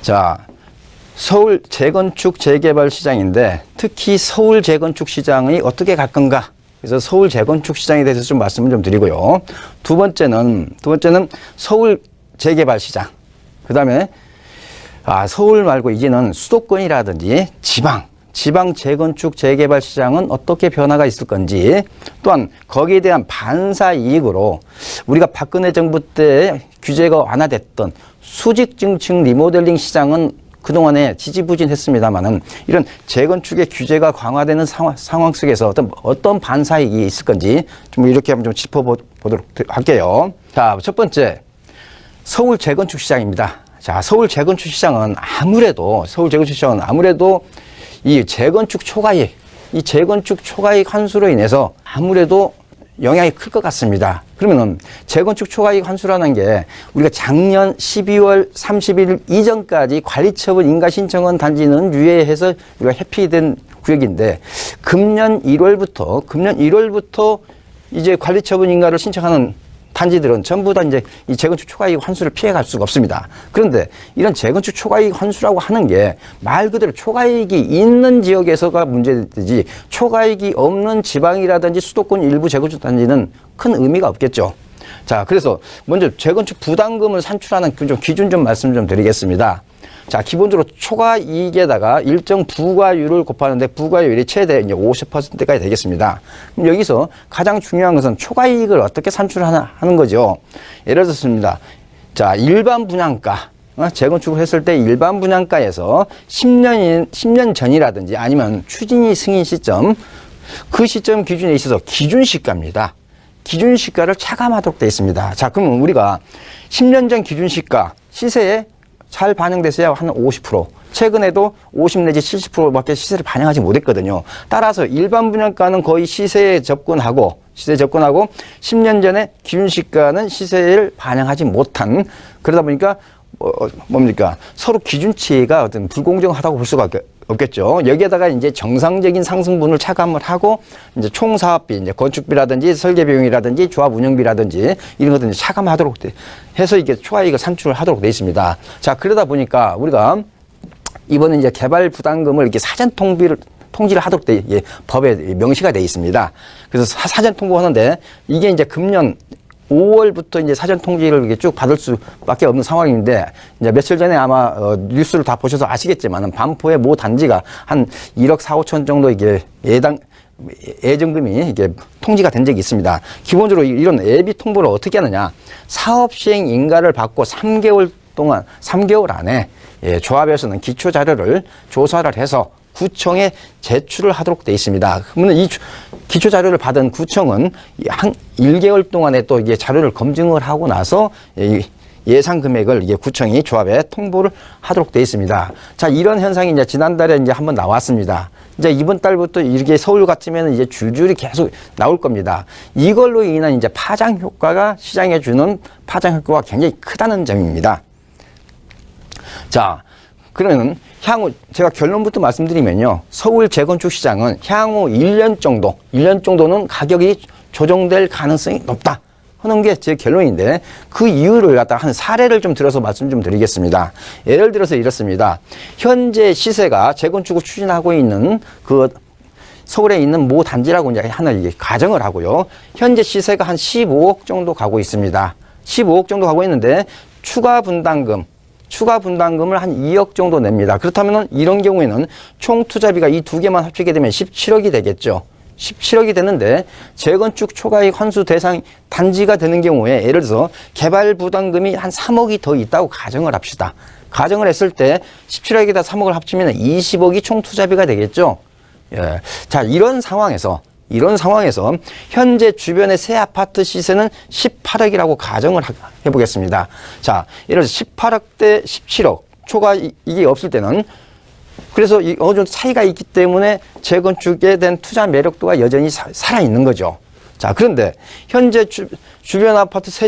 자, 서울 재건축 재개발 시장인데 특히 서울 재건축 시장이 어떻게 갈 건가? 그래서 서울 재건축 시장에 대해서 좀 말씀을 좀 드리고요. 두 번째는 서울 재개발 시장. 그다음에 서울 말고 이제는 수도권이라든지 지방 재건축 재개발 시장은 어떻게 변화가 있을 건지, 또한 거기에 대한 반사 이익으로 우리가 박근혜 정부 때 규제가 완화됐던 수직증층 리모델링 시장은 그동안에 지지부진했습니다만은 이런 재건축의 규제가 강화되는 상황 속에서 어떤 반사이익이 있을 건지 좀 이렇게 한번 좀 짚어보도록 할게요. 자, 첫 번째, 서울 재건축 시장입니다. 자, 서울 재건축 시장은 아무래도 이 재건축 초과이익 환수로 인해서 아무래도 영향이 클 것 같습니다. 그러면은 재건축 초과이익 환수라는 게 우리가 작년 12월 30일 이전까지 관리처분 인가신청원 단지는 유예해서 우리가 회피된 구역인데, 금년 1월부터 이제 관리처분 인가를 신청하는 단지들은 전부 다 이제 이 재건축 초과이익 환수를 피해갈 수가 없습니다. 그런데 이런 재건축 초과이익 환수라고 하는 게 말 그대로 초과이익이 있는 지역에서가 문제되지, 초과이익이 없는 지방이라든지 수도권 일부 재건축 단지는 큰 의미가 없겠죠. 자, 그래서 먼저 재건축 부담금을 산출하는 기준 좀 말씀 좀 드리겠습니다. 자, 기본적으로 초과이익에다가 일정 부과율을 곱하는데 부과율이 최대 이제 50%까지 되겠습니다. 그럼 여기서 가장 중요한 것은 초과이익을 어떻게 산출하는 거죠. 예를 들었습니다. 자, 일반 분양가, 재건축을 했을 때 일반 분양가에서 10년 전이라든지 아니면 추진이 승인 시점, 그 시점 기준에 있어서 기준시가입니다. 기준시가를 차감하도록 되어 있습니다. 자, 그러면 우리가 10년 전 기준시가 시세에 잘 반영됐어야 한 50%, 최근에도 50 내지 70%밖에 시세를 반영하지 못했거든요. 따라서 일반 분양가는 거의 시세에 접근하고 10년 전에 기준시가는 시세를 반영하지 못한, 그러다 보니까 서로 기준치가 어떤 불공정하다고 볼 수가 없겠죠. 여기에다가 이제 정상적인 상승분을 차감을 하고 이제 총 사업비, 이제 건축비라든지 설계 비용이라든지 조합 운영비라든지 이런 것들 차감하도록 해서 이게 초과이익을 산출을 하도록 돼 있습니다. 자, 그러다 보니까 우리가 이번에 이제 개발 부담금을 이렇게 사전 통지를 하도록 법에 명시가 돼 있습니다. 그래서 사전 통보하는데 이게 이제 금년 5월부터 이제 사전 통지를 이렇게 쭉 받을 수밖에 없는 상황인데, 이제 며칠 전에 아마 뉴스를 다 보셔서 아시겠지만 반포의 모 단지가 한 1억 4, 5천 정도 이게 예정금이 이게 통지가 된 적이 있습니다. 기본적으로 이런 예비 통보를 어떻게 하느냐? 사업 시행 인가를 받고 3개월 안에 조합에서는 기초 자료를 조사를 해서 구청에 제출을 하도록 되어 있습니다. 그러면 이 기초 자료를 받은 구청은 한 1개월 동안에 또 이게 자료를 검증을 하고 나서 예상 금액을 이게 구청이 조합에 통보를 하도록 되어 있습니다. 자, 이런 현상이 이제 지난달에 이제 한번 나왔습니다. 이제 이번 달부터 이렇게 서울 같으면 이제 줄줄이 계속 나올 겁니다. 이걸로 인한 이제 파장 효과가, 시장에 주는 파장 효과가 굉장히 크다는 점입니다. 자, 그러면 향후 제가 결론부터 말씀드리면요, 서울 재건축 시장은 향후 1년 정도는 가격이 조정될 가능성이 높다 하는 게 제 결론인데, 그 이유를 갖다가 한 사례를 좀 들어서 말씀 좀 드리겠습니다. 예를 들어서 이렇습니다. 현재 시세가 재건축을 추진하고 있는 그 서울에 있는 모 단지라고 이제 하나 이게 가정을 하고요. 현재 시세가 한 15억 정도 가고 있습니다. 15억 정도 가고 있는데 추가 분담금을 한 2억 정도 냅니다. 그렇다면 이런 경우에는 총 투자비가 이 두 개만 합치게 되면 17억이 되겠죠. 17억이 되는데 재건축 초과이익 환수 대상 단지가 되는 경우에 예를 들어서 개발 부담금이 한 3억이 더 있다고 가정을 합시다. 가정을 했을 때 17억에다 3억을 합치면 20억이 총 투자비가 되겠죠. 예. 자, 이런 상황에서 현재 주변의 새 아파트 시세는 18억이라고 가정을 해보겠습니다. 자, 예를 들어서 18억대 17억 초과이익이 없을 때는, 그래서 어느 정도 차이가 있기 때문에 재건축에 대한 투자 매력도가 여전히 살아있는 거죠. 자, 그런데 현재 주변 아파트 새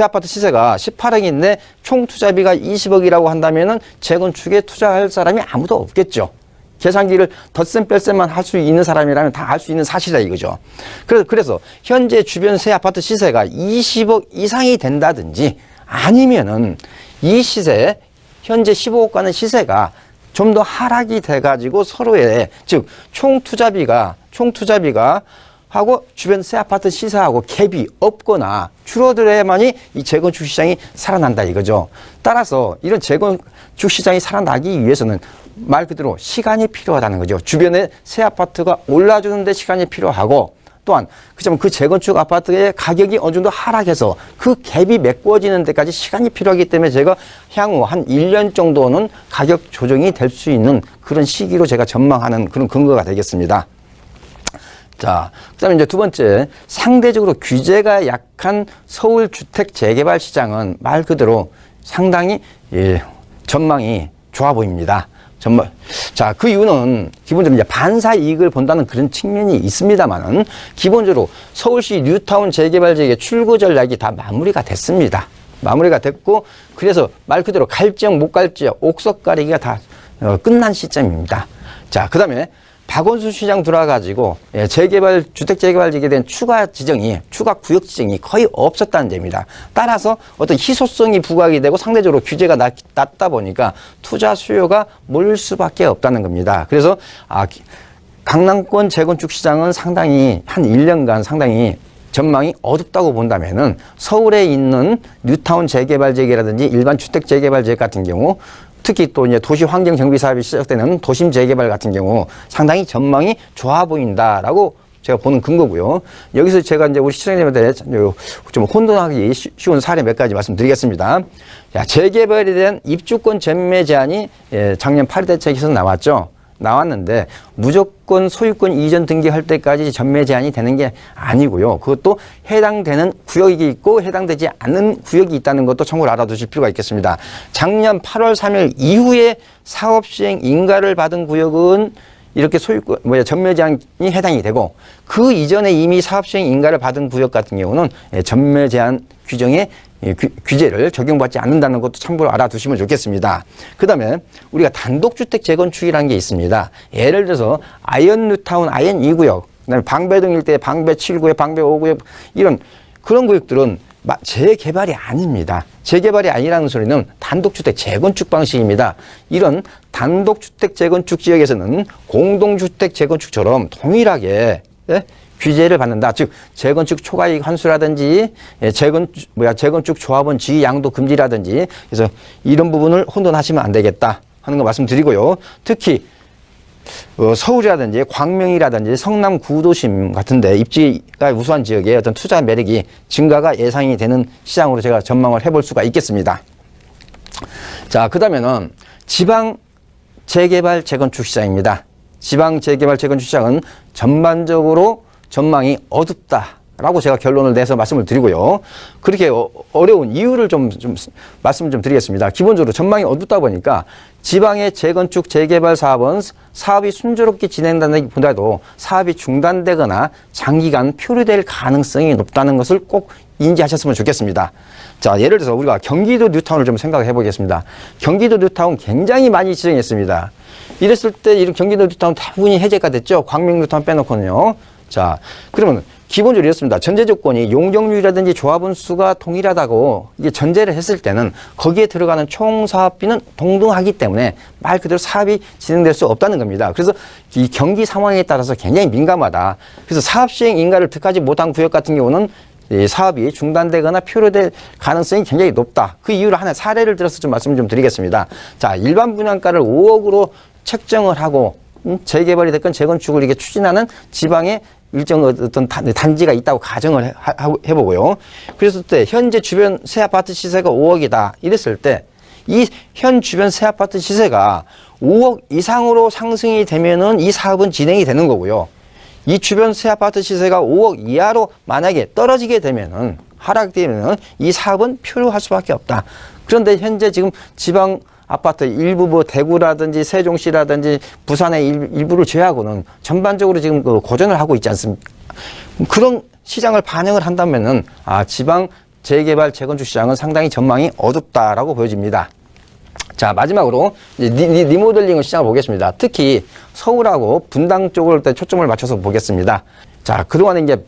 아파트 시세가 18억인데 총 투자비가 20억이라고 한다면은 재건축에 투자할 사람이 아무도 없겠죠. 계산기를 덧셈 뺄셈만 할 수 있는 사람이라면 다 알 수 있는 사실이다 이거죠. 그래서 현재 주변 새 아파트 시세가 20억 이상이 된다든지, 아니면은 이 시세에 현재 15억가는 시세가 좀 더 하락이 돼가지고 서로의 즉 총 투자비가 하고 주변 새 아파트 시세하고 갭이 없거나 줄어들어야만이 이 재건축 시장이 살아난다 이거죠. 따라서 이런 재건축 시장이 살아나기 위해서는 말 그대로 시간이 필요하다는 거죠. 주변에 새 아파트가 올라주는 데 시간이 필요하고 또한 그 재건축 아파트의 가격이 어느 정도 하락해서 그 갭이 메꿔지는 데까지 시간이 필요하기 때문에 제가 향후 한 1년 정도는 가격 조정이 될 수 있는 그런 시기로 제가 전망하는 그런 근거가 되겠습니다. 자, 그 다음에 이제 두 번째, 상대적으로 규제가 약한 서울 주택 재개발 시장은 말 그대로 상당히 전망이 좋아 보입니다. 자, 그 이유는 기본적으로 이제 반사 이익을 본다는 그런 측면이 있습니다만은 기본적으로 서울시 뉴타운 재개발 지역의 출구 전략이 다 마무리가 됐습니다. 마무리가 됐고 그래서 말 그대로 갈 지역 못 갈 지역 옥석 가리기가 다 끝난 시점입니다. 자, 그 다음에 박원순 시장 들어와가지고 주택 재개발 지역에 대한 추가 구역 지정이 거의 없었다는 점입니다. 따라서 어떤 희소성이 부각이 되고 상대적으로 규제가 낮다 보니까 투자 수요가 몰릴 수밖에 없다는 겁니다. 그래서 강남권 재건축 시장은 상당히 한 1년간 상당히 전망이 어둡다고 본다면은 서울에 있는 뉴타운 재개발 지역이라든지 일반 주택 재개발 지역 같은 경우 특히 또 이제 도시 환경 정비 사업이 시작되는 도심 재개발 같은 경우 상당히 전망이 좋아 보인다라고 제가 보는 근거고요. 여기서 제가 이제 우리 시청자님한테 좀 혼돈하기 쉬운 사례 몇 가지 말씀드리겠습니다. 자, 재개발에 대한 입주권 전매 제한이 작년 8월 대책에서 나왔는데 무조건 소유권 이전 등기할 때까지 전매 제한이 되는 게 아니고요. 그것도 해당되는 구역이 있고 해당되지 않는 구역이 있다는 것도 참고로 알아두실 필요가 있겠습니다. 작년 8월 3일 이후에 사업 시행 인가를 받은 구역은 이렇게 전매 제한이 해당이 되고 그 이전에 이미 사업 시행 인가를 받은 구역 같은 경우는 전매 제한 규정에 규제를 적용받지 않는다는 것도 참고로 알아두시면 좋겠습니다. 그 다음에 우리가 단독주택 재건축이라는 게 있습니다. 예를 들어서 아이언 뉴타운 아이언 2구역, 그다음에 방배동 일대 방배 7구역, 방배 5구역 이런 그런 구역들은 재개발이 아닙니다. 재개발이 아니라는 소리는 단독주택 재건축 방식입니다. 이런 단독주택 재건축 지역에서는 공동주택 재건축처럼 동일하게 규제를 받는다. 즉 재건축 초과이익 환수라든지 재건축 조합원 지위 양도 금지라든지 그래서 이런 부분을 혼돈하시면 안 되겠다 하는 거 말씀드리고요. 특히 서울이라든지 광명이라든지 성남 구도심 같은데 입지가 우수한 지역의 어떤 투자 매력이 증가가 예상이 되는 시장으로 제가 전망을 해볼 수가 있겠습니다. 자, 그 다음에는 지방 재개발 재건축 시장입니다. 지방 재개발 재건축 시장은 전반적으로 전망이 어둡다라고 제가 결론을 내서 말씀을 드리고요. 그렇게 어려운 이유를 좀 말씀을 좀 드리겠습니다. 기본적으로 전망이 어둡다 보니까 지방의 재건축 재개발 사업은 사업이 순조롭게 진행된다기보다도 사업이 중단되거나 장기간 표류될 가능성이 높다는 것을 꼭 인지하셨으면 좋겠습니다. 자, 예를 들어서 우리가 경기도 뉴타운을 좀 생각해 보겠습니다. 경기도 뉴타운 굉장히 많이 지정했습니다. 이랬을 때 이런 경기도 뉴타운 대부분이 해제가 됐죠. 광명 뉴타운 빼놓고는요. 자, 그러면 기본적으로 이렇습니다. 전제 조건이 용적률이라든지 조합원 수가 동일하다고 이게 전제를 했을 때는 거기에 들어가는 총 사업비는 동등하기 때문에 말 그대로 사업이 진행될 수 없다는 겁니다. 그래서 이 경기 상황에 따라서 굉장히 민감하다. 그래서 사업 시행 인가를 득하지 못한 구역 같은 경우는 이 사업이 중단되거나 표류될 가능성이 굉장히 높다. 그 이유로 하나 사례를 들어서 좀 말씀을 좀 드리겠습니다. 자, 일반 분양가를 5억으로 책정을 하고 재개발이 됐건 재건축을 이렇게 추진하는 지방의 일정 어떤 단지가 있다고 가정을 해보고요. 그랬을 때 현재 주변 새 아파트 시세가 5억이다. 이랬을 때 이 현 주변 새 아파트 시세가 5억 이상으로 상승이 되면은 이 사업은 진행이 되는 거고요. 이 주변 새 아파트 시세가 5억 이하로 만약에 떨어지게 되면은 하락되면은 이 사업은 표류할 수밖에 없다. 그런데 현재 지금 지방 아파트 일부 대구라든지 세종시라든지 부산의 일부를 제외하고는 전반적으로 지금 고전을 하고 있지 않습니까? 그런 시장을 반영을 한다면은 지방 재개발 재건축 시장은 상당히 전망이 어둡다라고 보여집니다. 자, 마지막으로 리모델링 시장을 보겠습니다. 특히 서울하고 분당 쪽을 초점을 맞춰서 보겠습니다. 자, 그동안에 이제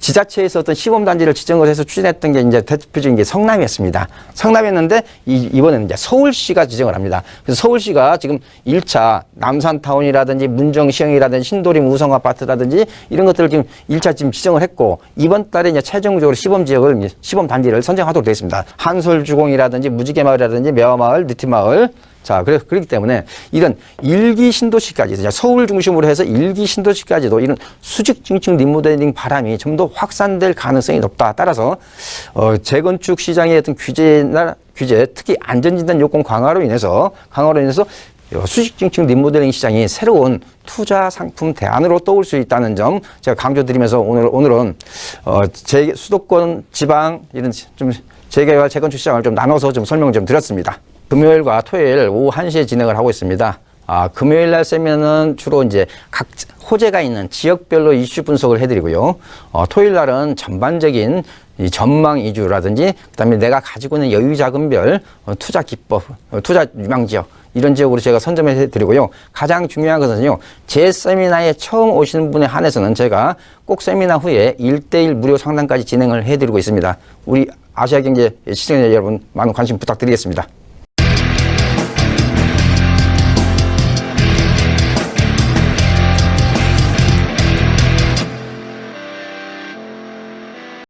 지자체에서 어떤 시범단지를 지정을 해서 추진했던 게 이제 대표적인 게 성남이었습니다. 성남이었는데 이번에는 이제 서울시가 지정을 합니다. 그래서 서울시가 지금 1차 남산타운이라든지 문정시형이라든지 신도림 우성아파트라든지 이런 것들을 지금 1차 지금 지정을 했고 이번 달에 이제 최종적으로 시범지역을 시범단지를 선정하도록 되어 있습니다. 한솔주공이라든지 무지개마을이라든지 매화마을, 느티마을 자, 그렇기 때문에 이런 1기 신도시까지, 서울 중심으로 해서 1기 신도시까지도 이런 수직 증축 리모델링 바람이 좀 더 확산될 가능성이 높다. 따라서, 재건축 시장의 어떤 규제, 특히 안전진단 요건 강화로 인해서 수직 증축 리모델링 시장이 새로운 투자 상품 대안으로 떠올 수 있다는 점 제가 강조드리면서 오늘은, 수도권, 지방, 이런 좀 재개발, 재건축 시장을 좀 나눠서 좀 설명 좀 드렸습니다. 금요일과 토요일 오후 1시에 진행을 하고 있습니다. 금요일 날 세미나는 주로 이제 각 호재가 있는 지역별로 이슈 분석을 해드리고요. 토요일 날은 전반적인 이 전망 이주라든지, 그다음에 내가 가지고 있는 여유 자금별 투자 기법, 투자 유망 지역, 이런 지역으로 제가 선점해 드리고요. 가장 중요한 것은요, 제 세미나에 처음 오시는 분에 한해서는 제가 꼭 세미나 후에 1:1 무료 상담까지 진행을 해 드리고 있습니다. 우리 아시아경제 시청자 여러분, 많은 관심 부탁드리겠습니다.